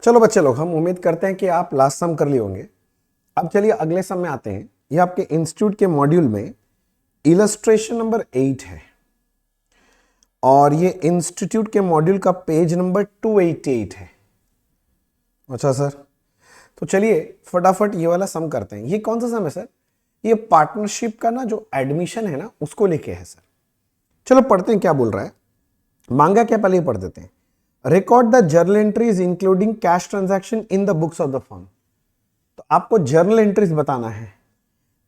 चलो बच्चे लोग, हम उम्मीद करते हैं कि आप लास्ट सम कर लिए होंगे। अब चलिए अगले सम में आते हैं। ये आपके इंस्टीट्यूट के मॉड्यूल में इलस्ट्रेशन नंबर 8 है और ये इंस्टीट्यूट के मॉड्यूल का पेज नंबर 288 है। अच्छा सर, तो चलिए फटाफट ये वाला सम करते हैं। ये कौन सा सम है सर? ये पार्टनरशिप का ना जो एडमिशन है ना उसको लेके है सर। चलो पढ़ते हैं क्या बोल रहा है। मांगा क्या, पहले ही पढ़ देते हैं। Record the journal entries including cash transaction in the books of the firm. तो आपको जर्नल एंट्रीज बताना है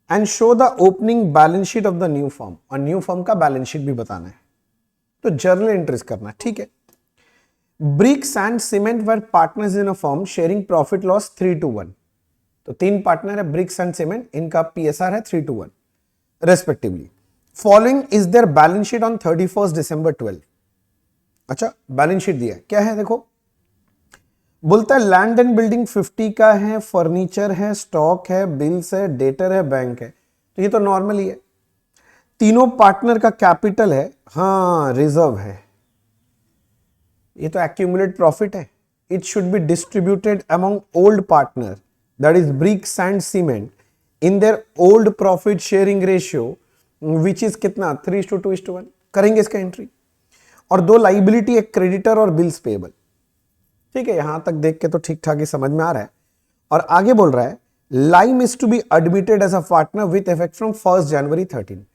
and show the opening balance sheet of the new firm, और न्यू फर्म का बैलेंस शीट भी बताना है। तो जर्नल एंट्रीज करना है, ठीक है। Brick sand cement were partners in a firm sharing profit loss 3-1। तो 3 पार्टनर है ब्रिक्स एंड सीमेंट, इनका पीएसआर है 3-1 respectively. Following is their balance sheet on 31 December 12। अच्छा, बैलेंस शीट दिया है, क्या है देखो। बोलता है लैंड एंड बिल्डिंग 50 का है, फर्नीचर है, स्टॉक है, बिल्स है, डेटर है, बैंक है। तो ये तो नॉर्मल ही है। तीनों पार्टनर का कैपिटल है, हाँ रिजर्व है। ये तो एक्यूमुलेट प्रॉफिट है। It should be distributed among old partner, that is bricks and cement, in their old profit sharing ratio which is कितना 3:2:1। करेंगे इसका एंट्री। और 2 लाइबिलिटी, एक क्रेडिटर और बिल्स पेएबल। ठीक है, यहां तक देख के तो ठीक ठाक ही समझ में आ रहा है। और आगे बोल रहा है lime is to be admitted as a partner with effect from 1 January 13।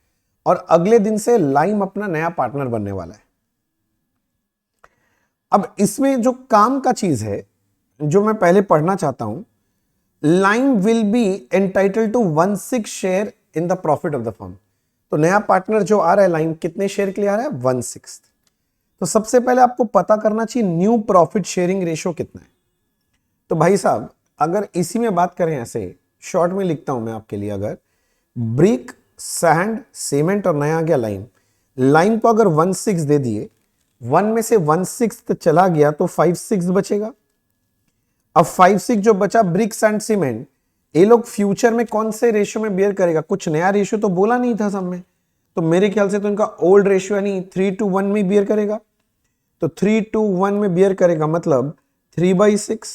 और अगले दिन से लाइम अपना नया पार्टनर बनने वाला है। अब इसमें जो काम का चीज है जो मैं पहले पढ़ना चाहता हूं, lime will be entitle to 1/6 share in the profit of the firm. तो नया पार्टनर जो आ रहा है लाइम, कितने शेयर के लिए आ रहा है? 1/6। तो सबसे पहले आपको पता करना चाहिए न्यू प्रॉफिट शेयरिंग रेशियो कितना है। तो भाई साहब, अगर इसी में बात करें, ऐसे शॉर्ट में लिखता हूं मैं आपके लिए, अगर ब्रिक, सैंड, सीमेंट और नया आ गया लाइम, लाइम को अगर 1/6 दे दिए, 1 में से 1/6 चला गया तो 5/6 बचेगा। अब 5/6 जो बचा ब्रिक्स एंड सीमेंट, ये लोग फ्यूचर में कौन से रेशियो में बियर करेगा? कुछ नया रेशियो तो बोला नहीं था सब में, तो मेरे ख्याल से तो इनका ओल्ड रेशियो यानी 3:1 में बियर करेगा। तो 3:1 में बियर करेगा, मतलब 3/6,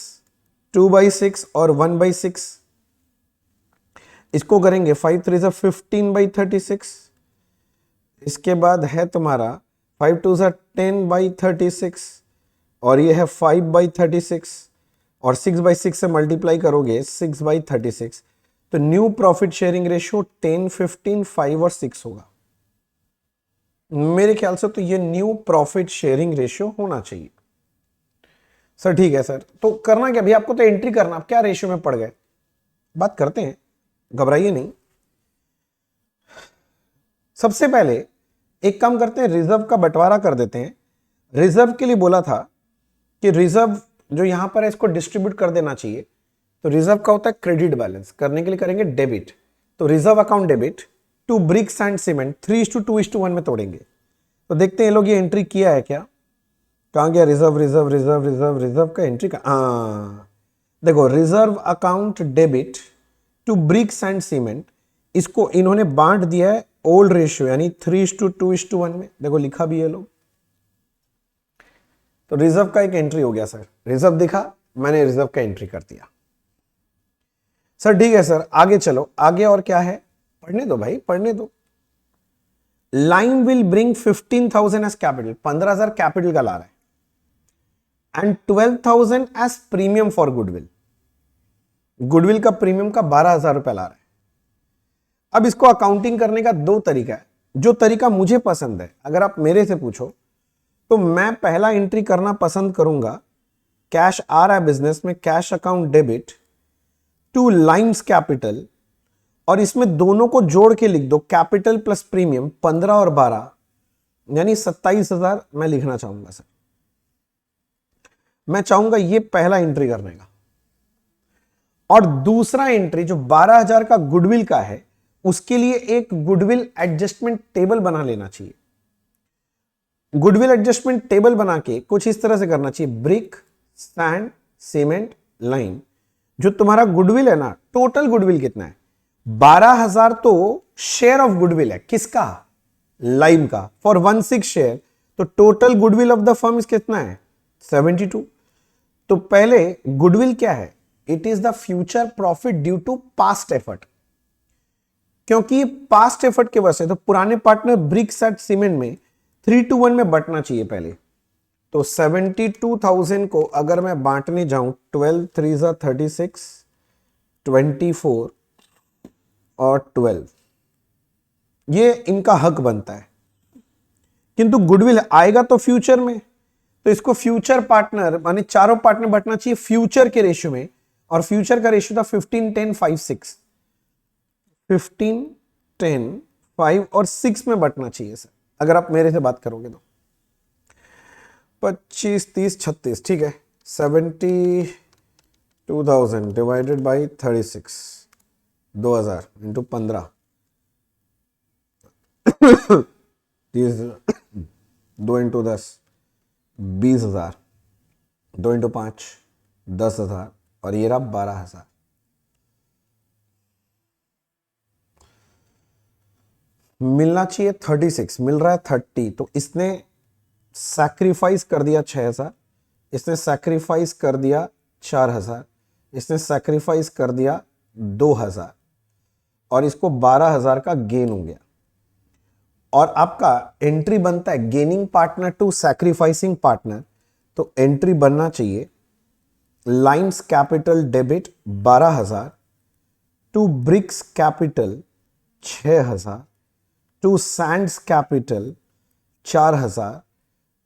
2/6 और 1/6। इसको करेंगे 5 3 15/36। इसके बाद है तुम्हारा 5 2 10/36 और ये है 5/36 और 6/6 से मल्टीप्लाई करोगे 6/36। तो न्यू प्रॉफिट शेयरिंग रेशियो 10, 15, 5 और 6 होगा मेरे ख्याल से। तो ये न्यू प्रॉफिट शेयरिंग रेशियो होना चाहिए सर। ठीक है सर, तो करना क्या भैया? आपको तो एंट्री करना। आप क्या रेशियो में पड़ गए, बात करते हैं, घबराइए नहीं। सबसे पहले एक काम करते हैं, रिजर्व का बंटवारा कर देते हैं। रिजर्व के लिए बोला था कि रिजर्व जो यहां पर है इसको डिस्ट्रीब्यूट कर देना चाहिए। तो रिजर्व का होता है क्रेडिट बैलेंस, करने के लिए करेंगे डेबिट। तो reserve account debit to bricks and cement 3:2:1 में तोड़ेंगे। तो देखते हैं ये लोग ये एंट्री किया है क्या। कहां गया reserve? Reserve reserve reserve reserve का एंट्री का, देखो reserve account debit to bricks and cement, इसको इन्होंने बांट दिया है ओल्ड रेशियो यानी 3:2:1 में। देखो लिखा भी है लोग। तो रिजर्व का एक एंट्री हो गया सर। रिजर्व दिखा, मैंने रिजर्व का एंट्री कर दिया सर। ठीक है सर, आगे चलो। आगे और क्या है? पढ़ने दो भाई, पढ़ने दो। Lime will bring 15,000 as capital, 15,000 capital का ला रहा है, and 12,000 as premium for goodwill. Goodwill का प्रीमियम का 12,000 रुपया ला रहा है। अब इसको अकाउंटिंग करने का 2 तरीका है। जो तरीका मुझे पसंद है, अगर आप मेरे से पूछो तो मैं पहला एंट्री करना पसंद करूंगा। कैश आ रहा है बिजनेस में, cash account debit to lime's capital, और इसमें दोनों को जोड़ के लिख दो, कैपिटल प्लस प्रीमियम 15 और 12 यानी 27,000 मैं लिखना चाहूंगा सर। मैं चाहूंगा ये पहला एंट्री करने का। और दूसरा एंट्री जो 12,000 का गुडविल का है, उसके लिए एक गुडविल एडजस्टमेंट टेबल बना लेना चाहिए। गुडविल एडजस्टमेंट टेबल बना के कुछ इस तरह से करना चाहिए, ब्रिक, सैंड, सीमेंट, लाइम। जो तुम्हारा गुडविल है ना, टोटल गुडविल कितना है? 12,000 तो शेयर ऑफ गुडविल है, किसका? लाइम का, फॉर 1/6 शेयर। तो total goodwill of the firm कितना है? 72। तो पहले गुडविल क्या है? It is the future profit due to past effort, क्योंकि पास्ट एफर्ट के वजह से तो पुराने पार्टनर ब्रिक्स एंड सीमेंट में 3:1 में बंटना चाहिए पहले। तो 72,000 को अगर मैं बांटने जाऊं 12 3 36 24 और 12, ये इनका हक बनता है। किंतु गुडविल आएगा तो फ्यूचर में, तो इसको फ्यूचर पार्टनर माने चारों पार्टनर बंटना चाहिए फ्यूचर के रेशियो में, और फ्यूचर का रेशियो था 15 10 5 6, 15 10 5 और 6 में बंटना चाहिए सर, अगर आप मेरे से बात करोगे तो 25 30 36, ठीक है। 72,000 divided by 36, 2000 into 15, 2 into 10 20,000, 2 into 5 10,000 और ये रहा 12,000। मिलना चाहिए 36, मिल रहा है 30, तो इसने सैक्रिफाइस कर दिया 6,000, इसने सैक्रिफाइस कर दिया 4,000, इसने सैक्रिफाइस कर दिया 2,000 और इसको 12,000 का गेन हो गया। और आपका एंट्री बनता है gaining partner to sacrificing partner, तो एंट्री बनना चाहिए lime's capital debit 12,000 to brick's capital 6,000 to sand's capital 4,000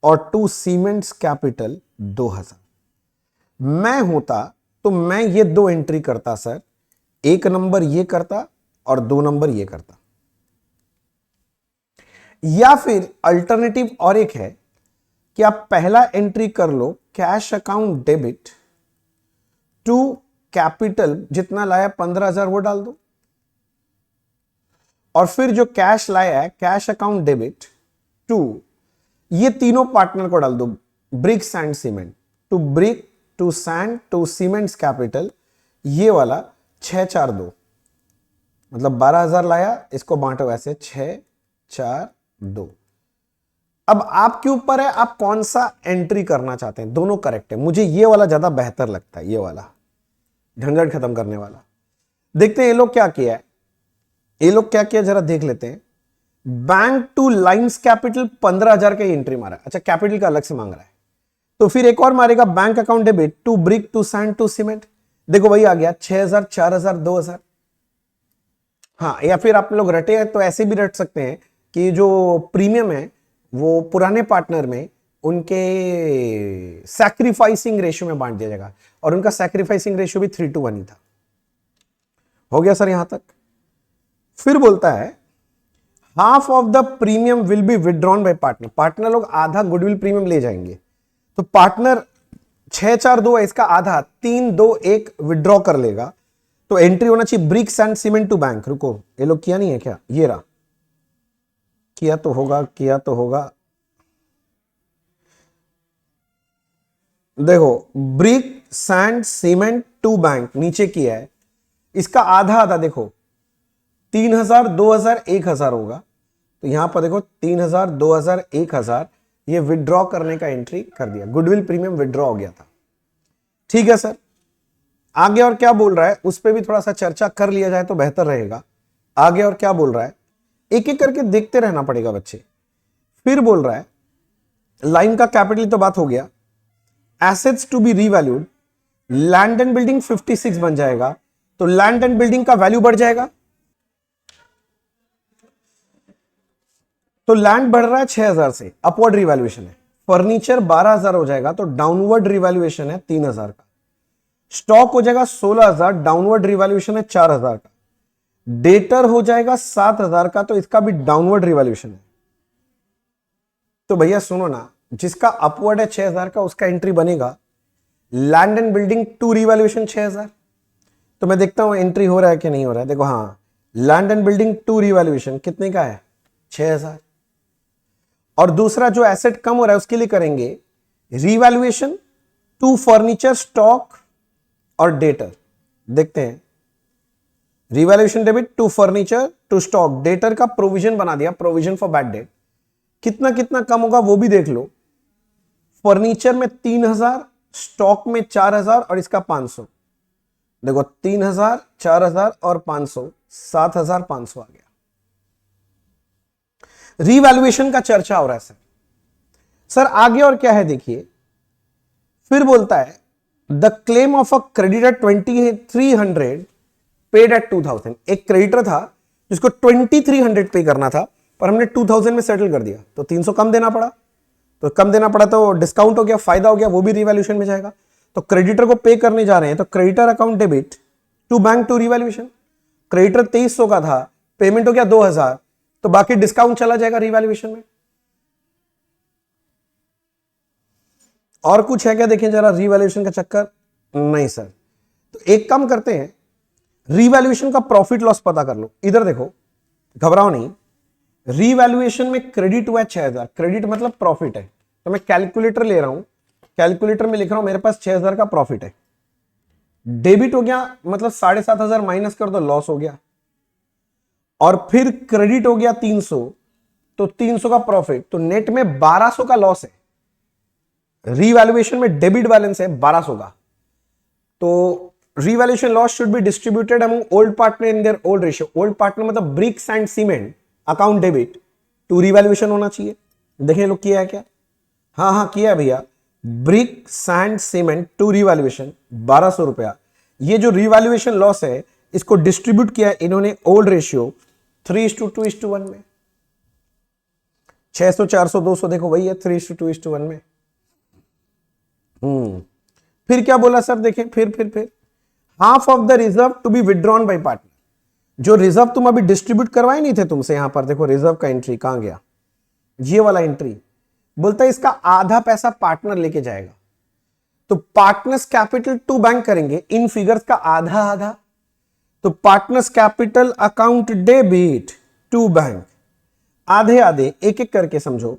और टू सीमेंट्स कैपिटल 2,000। मैं होता तो मैं ये दो एंट्री करता सर, एक नंबर ये करता और 2 नंबर ये करता, या फिर अल्टरनेटिव और एक है कि आप पहला एंट्री कर लो cash account debit to capital, जितना लाया 15,000 वो डाल दो, और फिर जो कैश लाया है कैश अकाउंट डेबिट टू ये तीनों पार्टनर को डाल दो, brick sand cement, to brick to sand to cement's capital, ये वाला 6 4 2, मतलब 12,000 लाया, इसको बांटो ऐसे 6 4 2। अब आपके ऊपर है आप कौन सा एंट्री करना चाहते हैं, दोनों करेक्ट है। मुझे ये वाला ज्यादा बेहतर लगता है, ये वाला झंझट खत्म करने वाला। देखते हैं ये लोग क्या किया है, ये लोग क्या किया जरा देख लेते हैं। बैंक टू लाइन्स कैपिटल 15,000 का एंट्री मारा, अच्छा कैपिटल का अलग से मांग रहा है, तो फिर एक और मारेगा bank account debit to brick to sand to cement, देखो वही आ गया 6,000 4,000 2,000। हाँ, या फिर आप लोग रटे हैं तो ऐसे भी रट सकते हैं कि जो प्रीमियम है वो पुराने पार्टनर में उनके सैक्रिफाइसिंग रेशियो में बांट दिया जाएगा, और उनका सैक्रिफाइसिंग रेशियो भी 3:1 ही था। हो गया सर यहां तक। फिर बोलता है half of the premium will be withdrawn by partner, partner लोग आधा गुडविल प्रीमियम ले जाएंगे, तो पार्टनर 6 4 2 है, इसका आधा 3 2 1 विड्रॉ कर लेगा, तो एंट्री होना चाहिए bricks and cement to bank. रुको, ये लोग किया नहीं है क्या, ये रहा, किया तो होगा, किया तो होगा, देखो brick sand cement to bank नीचे किया है, इसका आधा आधा देखो 3,000 2,000 1,000 होगा, तो यहां पर देखो 3,000 2,000 1,000 ये विड्रॉ करने का एंट्री कर दिया, गुडविल प्रीमियम विड्रॉ हो गया था। ठीक है सर, आगे और क्या बोल रहा है उस पर भी थोड़ा सा चर्चा कर लिया जाए तो बेहतर रहेगा। आगे और क्या बोल रहा है एक एक करके देखते रहना पड़ेगा बच्चे। फिर बोल रहा है लाइन का कैपिटल तो बात हो गया, assets to be revalued, land and building 56 बन जाएगा, तो लैंड एंड बिल्डिंग का वैल्यू बढ़ जाएगा, तो लैंड बढ़ रहा है 6,000 से, अपवर्ड रिवैल्यूएशन है। फर्नीचर 12,000 हो जाएगा, तो डाउनवर्ड रिवैल्यूएशन है 3,000 का। स्टॉक हो जाएगा 16,000, डाउनवर्ड रिवैल्यूएशन है 4,000 का। डेटर हो जाएगा 7,000 का, तो इसका भी डाउनवर्ड रिवैल्यूएशन है। तो भैया सुनो ना, जिसका अपवर्ड है 6,000 का उसका एंट्री बनेगा land and building to revaluation 6,000। तो मैं देखता हूं एंट्री हो रहा है कि नहीं हो रहा है। देखो हाँ, land and building to revaluation कितने का है 6,000, और दूसरा जो एसेट कम हो रहा है उसके लिए करेंगे रिवैल्यूएशन टू फर्नीचर स्टॉक और डेटर। देखते हैं, revaluation debit to furniture to stock, debtor का प्रोविजन बना दिया, प्रोविजन फॉर बैड डेट, कितना कितना कम होगा वो भी देख लो। फर्नीचर में 3,000 स्टॉक में 4000 और इसका 500, देखो 3000, 4000 और 500, 7500 आ गया। रीवैल्यूएशन का चर्चा हो रहा है सर आगे और क्या है देखिए, फिर बोलता है the claim of a creditor 2300 paid at 2000। एक क्रेडिटर था जिसको 2300 पे करना था, पर हमने 2000 में सेटल कर दिया, तो 300 कम देना पड़ा, तो कम देना पड़ा तो डिस्काउंट हो गया, फायदा हो गया, वो भी रिवैल्यूएशन में जाएगा। तो क्रेडिटर को पे करने जा रहे हैं, तो creditor account debit to bank to revaluation. Creditor 2300 का था, पेमेंट हो गया 2000, तो बाकी डिस्काउंट चला जाएगा रिवैल्यूएशन में। और कुछ है क्या देखें जरा रिवैल्यूएशन का चक्कर? नहीं सर। तो एक काम करते हैं, रिवैल्यूएशन का प्रॉफिट लॉस पता कर लो। इधर देखो, घबराओ नहीं, रिवैल्यूएशन में क्रेडिट हुआ 6000, क्रेडिट मतलब प्रॉफिट है, तो मैं कैलकुलेटर ले रहा हूं, कैलकुलेटर में लिख रहा हूं मेरे पास 6000 का प्रॉफिट है। डेबिट हो गया मतलब 7500 माइनस कर दो, लॉस हो गया। और फिर क्रेडिट हो गया 300, तो 300 का प्रॉफिट, तो नेट में 1200 का लॉस है। रीवैल्यूएशन में डेबिट बैलेंस है 1200 का, तो revaluation loss should be distributed among old partner in their old ratio। old partner मतलब bricks and cement account debit to revaluation होना चाहिए। देखिए लोग किया है क्या? हाँ किया है भैया, brick sand cement to revaluation 1200 रुपया। ये जो रिवैल्यूएशन लॉस है इसको डिस्ट्रीब्यूट किया इन्होंने ओल्ड रेशियो 3:2:1 में। 600 400 200 देखो वही है 3:2:1 में। फिर क्या बोला सर? देखें फिर half of the reserve to be withdrawn by partner. जो रिजर्व तुम अभी डिस्ट्रीब्यूट करवाए नहीं थे तुमसे, यहां पर देखो रिजर्व का एंट्री कहां गया, ये वाला एंट्री बोलता है इसका आधा पैसा पार्टनर लेके जाएगा। तो पार्टनर्स कैपिटल टू बैंक करेंगे इन फिगर्स का आधा आधा, तो partners capital account debit to bank आधे आधे एक एक करके समझो।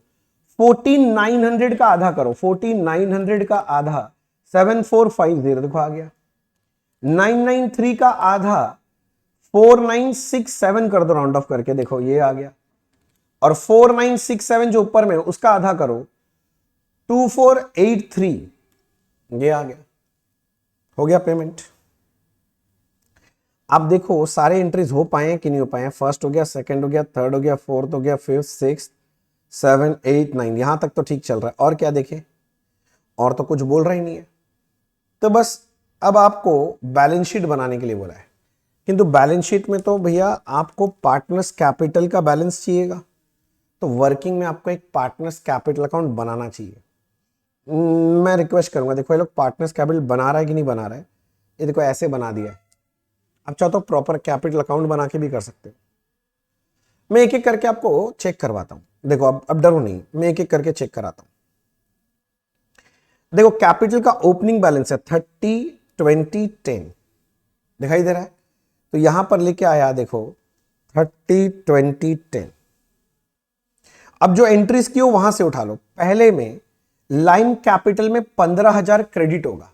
14900 का आधा करो, 14900 का आधा 7450 देखो आ गया। 993 का आधा 4967 कर दो राउंड ऑफ करके, देखो ये आ गया। और 4967 जो ऊपर में उसका आधा करो 2483, ये आ गया, हो गया पेमेंट। आप देखो सारे एंट्रीज हो पाए कि नहीं हो पाए? फर्स्ट हो गया, सेकंड हो गया, थर्ड हो गया, फोर्थ हो गया, फिफ्थ, सिक्स, 7, 8, 9, यहां तक तो ठीक चल रहा है। और क्या देखें? और तो कुछ बोल रहा ही नहीं है। तो बस अब आपको बैलेंस शीट बनाने के लिए बोला है, किंतु बैलेंस शीट में तो भैया आपको पार्टनर्स कैपिटल का बैलेंस चाहिएगा, तो वर्किंग में आपको एक पार्टनर्स कैपिटल अकाउंट बनाना चाहिए। मैं रिक्वेस्ट करूंगा, देखो ये लोग पार्टनर्स कैपिटल बना रहा है कि नहीं बना रहा है, ये देखो ऐसे बना दिया है। अब चाहो तो प्रॉपर कैपिटल अकाउंट बना के भी कर सकते हो। मैं एक एक करके आपको चेक करवाता हूं। देखो अब डरो नहीं, मैं एक एक करके चेक कराता हूं। देखो कैपिटल का ओपनिंग बैलेंस है 30, 20, 10 दिखाई दे रहा है, तो यहां पर लेके आया देखो 30, 20, 10। अब जो एंट्रीज की हो वहां से उठा लो। पहले में लाइन कैपिटल में 15000 क्रेडिट होगा,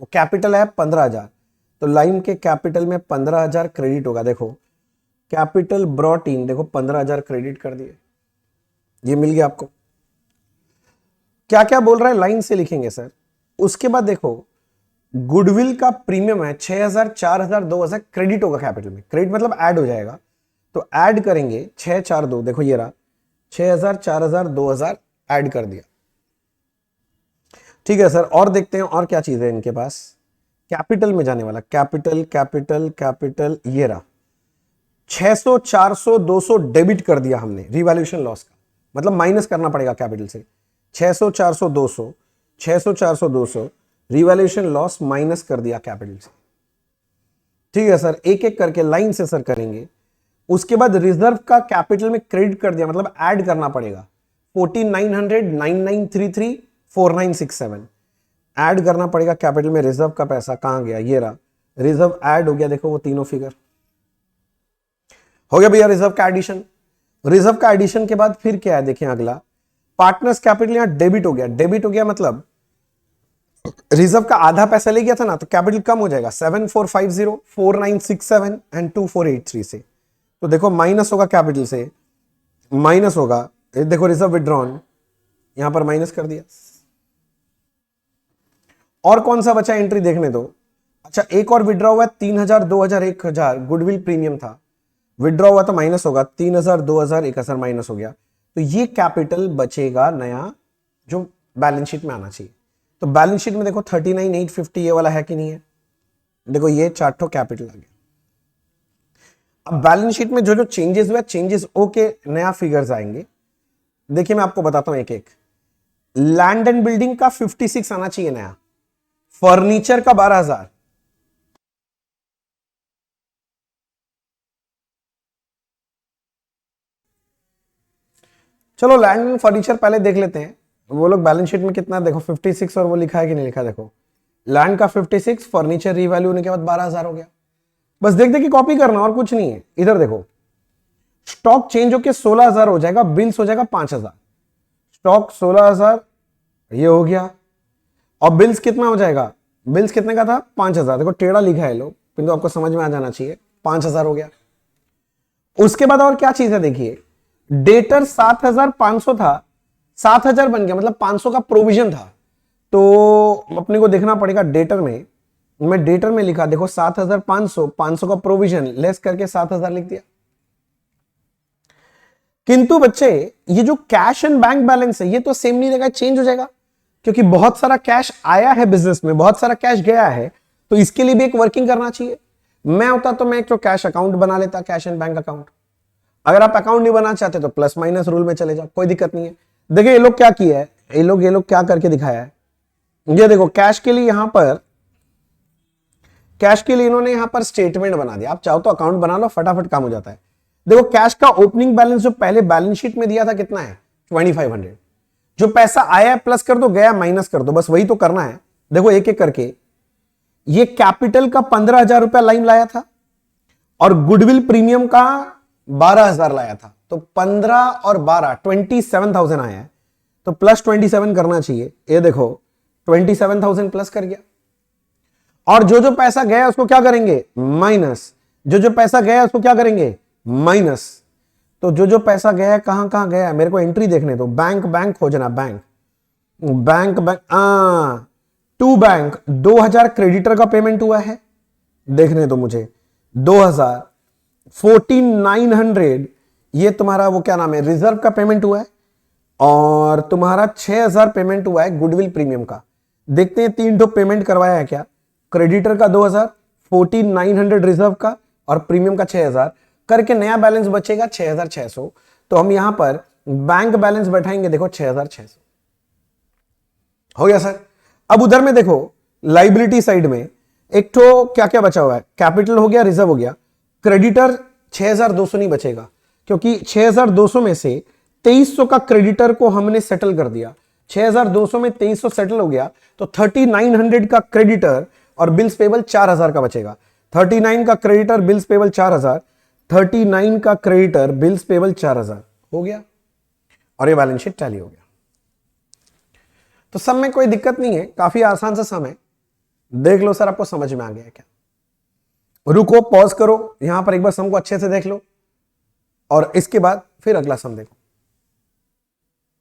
वो कैपिटल है 15000, तो लाइन के कैपिटल में 15000 क्रेडिट होगा। देखो कैपिटल ब्रॉट इन, देखो 15000 क्रेडिट कर दिए, ये मिल गया आपको। क्या क्या बोल रहा है लाइन से लिखेंगे सर। उसके बाद देखो गुडविल का प्रीमियम है 6000, 4000, 2000 क्रेडिट होगा कैपिटल में, क्रेडिट मतलब ऐड हो जाएगा, तो ऐड करेंगे 6, 4, 2, देखो ये रहा 6000, 4000, 2000 ऐड कर दिया। ठीक है सर, और देखते हैं और क्या चीज है इनके पास। कैपिटल में जाने वाला कैपिटल कैपिटल कैपिटल, ये रहा 600, 400, 200 डेबिट कर दिया हमने रिवैल्यूएशन लॉस का, मतलब माइनस करना पड़ेगा कैपिटल से। 600, 400, 200, 600, 400, 200 रिवैल्यूएशन लॉस माइनस कर दिया कैपिटल से। ठीक है सर, एक एक करके लाइन से सर करेंगे। उसके बाद रिजर्व का कैपिटल में क्रेडिट कर दिया, मतलब ऐड करना पड़ेगा 14900, 9933, 4967 ऐड करना पड़ेगा कैपिटल में। रिजर्व का पैसा कहां गया? ये रहा, रिजर्व ऐड हो गया, देखो वो तीनों फिगर हो गया भैया रिजर्व का एडिशन। रिजर्व का एडिशन के बाद फिर क्या है देखें अगला, पार्टनर्स कैपिटल यहां डेबिट हो गया। डेबिट हो गया मतलब रिजर्व का आधा पैसा ले गया था ना, तो कैपिटल कम हो जाएगा 7450, 4967 एंड 2483 से। तो देखो माइनस होगा कैपिटल से, माइनस होगा, देखो रिजर्व विड्रॉन यहां पर माइनस कर दिया, और कौन सा बचा एंट्री देखने दो। अच्छा, एक और विड्रॉ हुआ है 3000, 2000, 1000 गुडविल प्रीमियम था, विड्रॉ हुआ तो माइनस होगा, 3000, 2000, 1000 माइनस हो गया, तो ये कैपिटल बचेगा नया जो बैलेंस शीट में आना चाहिए। तो बैलेंस शीट में देखो 39,850 ये वाला है कि नहीं है, देखो ये 4 कैपिटल आ गया। अब बैलेंस शीट में जो जो चेंजेस हुआ, चेंजेस ओके नया फिगर्स आएंगे। देखिए मैं आपको बताता हूं एक एक। लैंड एंड बिल्डिंग का 56 आना चाहिए नया, फर्नीचर का 12,000, चलो लैंड एंड फर्नीचर पहले देख लेते हैं। वो लोग बैलेंस शीट में कितना, देखो 56 और वो लिखा है कि नहीं लिखा, देखो लैंड का 56, फर्नीचर रीवैल्यू होने के बाद 12,000 हो गया। बस देख दे कि कॉपी करना और कुछ नहीं है। इधर देखो स्टॉक चेंज होके 16,000 हो जाएगा, बिल्स हो जाएगा 5,000, स्टॉक 16,000 ये हो गया, और बिल्स कितना हो जाएगा, बिल्स कितने का था 5,000, देखो टेढ़ा लिखा है लोग, किंतु आपको समझ में आ जाना चाहिए, 5,000 हो गया। उसके बाद और क्या चीज है देखिए, डेटर 7,500 था, 7,000 बन गया, मतलब 500 का प्रोविजन था, तो अपने को देखना पड़ेगा डेटर में। मैं डेटर में लिखा देखो 7,500, 500 का प्रोविजन लेस करके 7,000 लिख दिया। किंतु बच्चे ये जो कैश एंड बैंक बैलेंस है ये तो सेम नहीं रहेगा, चेंज हो जाएगा, क्योंकि बहुत सारा कैश आया है बिजनेस में, बहुत सारा कैश गया है, तो इसके लिए भी एक वर्किंग करना चाहिए। मैं होता तो मैं एक तो कैश अकाउंट बना लेता, कैश एंड बैंक अकाउंट। अगर आप अकाउंट नहीं बनाना चाहते तो प्लस माइनस रूल में चले जाओ, कोई दिक्कत नहीं है। देखिए ये लोग क्या किया है, ये लोग क्या करके दिखाया है, ये देखो कैश के लिए यहां पर, कैश के लिए इन्होंने यहां पर स्टेटमेंट बना दिया। आप चाहो तो अकाउंट बना लो, फटाफट काम हो जाता है। देखो कैश का ओपनिंग बैलेंस जो पहले बैलेंस शीट में दिया था कितना है 2500, जो पैसा आया प्लस कर दो, गया माइनस कर दो, बस वही तो करना है। देखो एक एक करके, ये कैपिटल का 15,000 रुपया लाइन लाया था और गुडविल प्रीमियम का 12,000 लाया था, तो 15 और 12 27,000 आया है, तो प्लस 27 करना चाहिए। ये देखो 27,000 प्लस कर गया, और जो जो पैसा गया उसको क्या करेंगे माइनस, जो जो पैसा गया उसको क्या करेंगे माइनस। तो जो जो पैसा गया है कहां कहां गया है मेरे को एंट्री देखने दो, बैंक बैंक खोजना, bank bank bank to bank 2,000 creditor का पेमेंट हुआ है, देखने दो मुझे 2,000, 14,900 ये तुम्हारा वो क्या नाम है रिजर्व का पेमेंट हुआ है, और तुम्हारा 6,000 पेमेंट हुआ है गुडविल प्रीमियम का। देखते हैं 3 पेमेंट करवाया है क्या, क्रेडिटर का 2,000, 14,900 रिजर्व का और प्रीमियम का 6,000 करके नया बैलेंस बचेगा 6,600। तो हम यहां पर बैंक बैलेंस बैठाएंगे, देखो 6,600 हो गया सर। अब उधर में देखो लाइबिलिटी साइड में एक तो क्या क्या बचा हुआ है, कैपिटल हो गया, रिजर्व हो गया, क्रेडिटर 6,200 नहीं बचेगा, क्योंकि 6,200 में से 2,300 का क्रेडिटर को हमने सेटल कर दिया, 6,200 में 2,300 सेटल हो गया, तो 3,900 का क्रेडिटर और बिल्स पेबल 4,000 का बचेगा। 39 का क्रेडिटर बिल्स पेबल 4,000, 39 का क्रेडिटर बिल्स पेबल 4,000 हो गया, और ये बैलेंस शीट टैली हो गया। तो सब में कोई दिक्कत नहीं है, काफी आसान सा सम है। देख लो सर आपको समझ में आ गया क्या, रुको पॉज करो, यहां पर एक बार सम को अच्छे से देख लो और इसके बाद फिर अगला सम देखो।